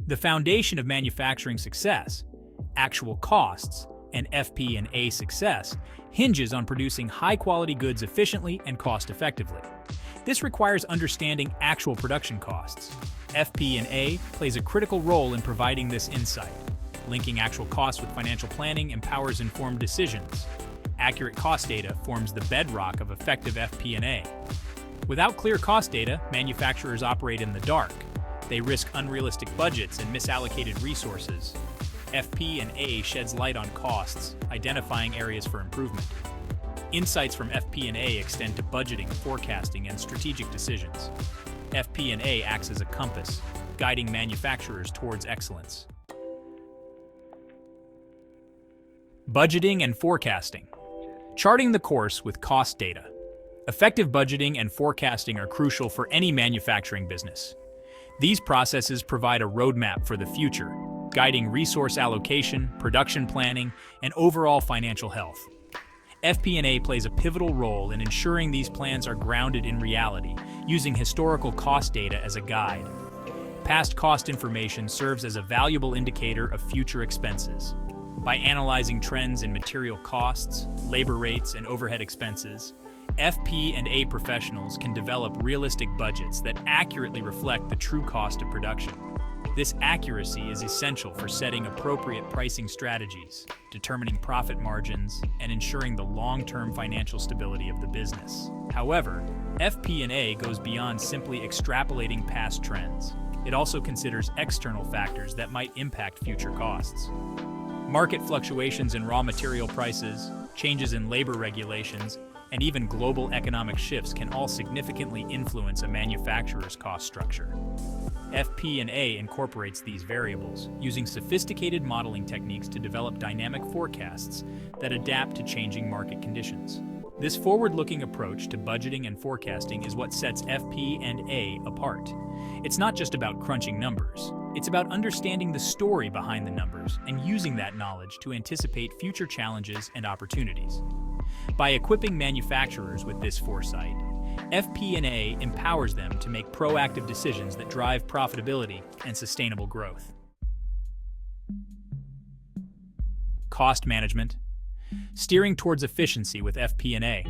The foundation of manufacturing success, actual costs, and FP&A success hinges on producing high-quality goods efficiently and cost-effectively. This requires understanding actual production costs. FP&A plays a critical role in providing this insight. Linking actual costs with financial planning empowers informed decisions. Accurate cost data forms the bedrock of effective FP&A. Without clear cost data, manufacturers operate in the dark. They risk unrealistic budgets and misallocated resources. FP&A sheds light on costs, identifying areas for improvement. Insights from FP&A extend to budgeting, forecasting, and strategic decisions. FP&A acts as a compass, guiding manufacturers towards excellence. Budgeting and forecasting. Charting the course with cost data. Effective budgeting and forecasting are crucial for any manufacturing business. These processes provide a roadmap for the future, guiding resource allocation, production planning, and overall financial health. FP&A plays a pivotal role in ensuring these plans are grounded in reality, using historical cost data as a guide. Past cost information serves as a valuable indicator of future expenses. By analyzing trends in material costs, labor rates, and overhead expenses, FP&A professionals can develop realistic budgets that accurately reflect the true cost of production. This accuracy is essential for setting appropriate pricing strategies, determining profit margins, and ensuring the long-term financial stability of the business. However, FP&A goes beyond simply extrapolating past trends. It also considers external factors that might impact future costs. Market fluctuations in raw material prices, changes in labor regulations, and even global economic shifts can all significantly influence a manufacturer's cost structure. FP&A incorporates these variables, using sophisticated modeling techniques to develop dynamic forecasts that adapt to changing market conditions. This forward-looking approach to budgeting and forecasting is what sets FP&A apart. It's not just about crunching numbers. It's about understanding the story behind the numbers and using that knowledge to anticipate future challenges and opportunities. By equipping manufacturers with this foresight, FP&A empowers them to make proactive decisions that drive profitability and sustainable growth. Cost management. Steering towards efficiency with FP&A.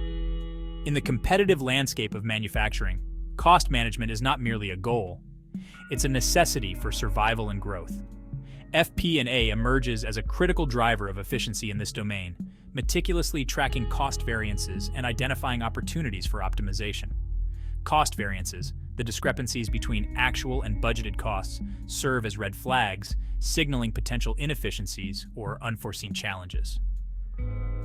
In the competitive landscape of manufacturing, cost management is not merely a goal. It's a necessity for survival and growth. FP&A emerges as a critical driver of efficiency in this domain, meticulously tracking cost variances and identifying opportunities for optimization. Cost variances, the discrepancies between actual and budgeted costs, serve as red flags, signaling potential inefficiencies or unforeseen challenges.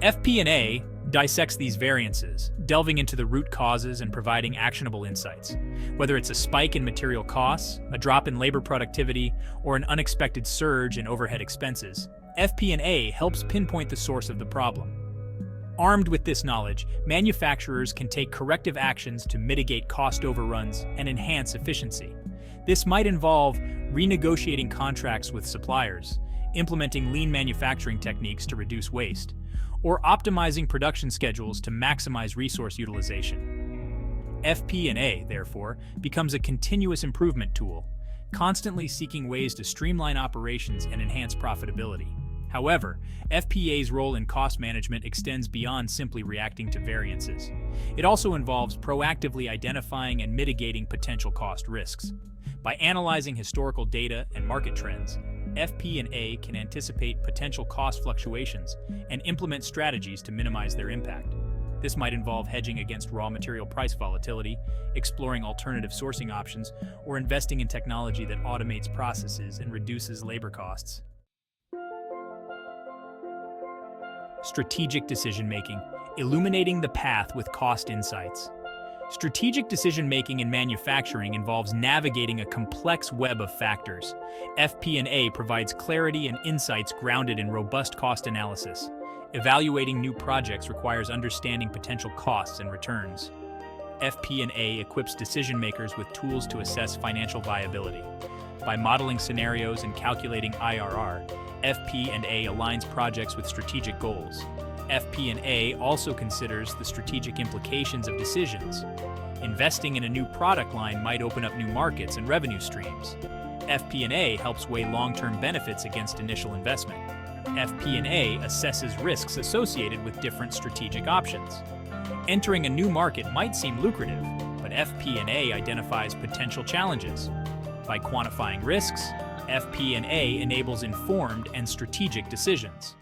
FP&A dissects these variances, delving into the root causes and providing actionable insights. Whether it's a spike in material costs, a drop in labor productivity, or an unexpected surge in overhead expenses, FP&A helps pinpoint the source of the problem. Armed with this knowledge, manufacturers can take corrective actions to mitigate cost overruns and enhance efficiency. This might involve renegotiating contracts with suppliers, implementing lean manufacturing techniques to reduce waste, or optimizing production schedules to maximize resource utilization. FP&A, therefore, becomes a continuous improvement tool, constantly seeking ways to streamline operations and enhance profitability. However, FP&A's role in cost management extends beyond simply reacting to variances. It also involves proactively identifying and mitigating potential cost risks. By analyzing historical data and market trends, FP&A can anticipate potential cost fluctuations and implement strategies to minimize their impact. This might involve hedging against raw material price volatility, exploring alternative sourcing options, or investing in technology that automates processes and reduces labor costs. Strategic decision-making, illuminating the path with cost insights. Strategic decision-making in manufacturing involves navigating a complex web of factors. FP&A provides clarity and insights grounded in robust cost analysis. Evaluating new projects requires understanding potential costs and returns. FP&A equips decision-makers with tools to assess financial viability. By modeling scenarios and calculating IRR, FP&A aligns projects with strategic goals. FP&A also considers the strategic implications of decisions. Investing in a new product line might open up new markets and revenue streams. FP&A helps weigh long-term benefits against initial investment. FP&A assesses risks associated with different strategic options. Entering a new market might seem lucrative, but FP&A identifies potential challenges. By quantifying risks, FP&A enables informed and strategic decisions.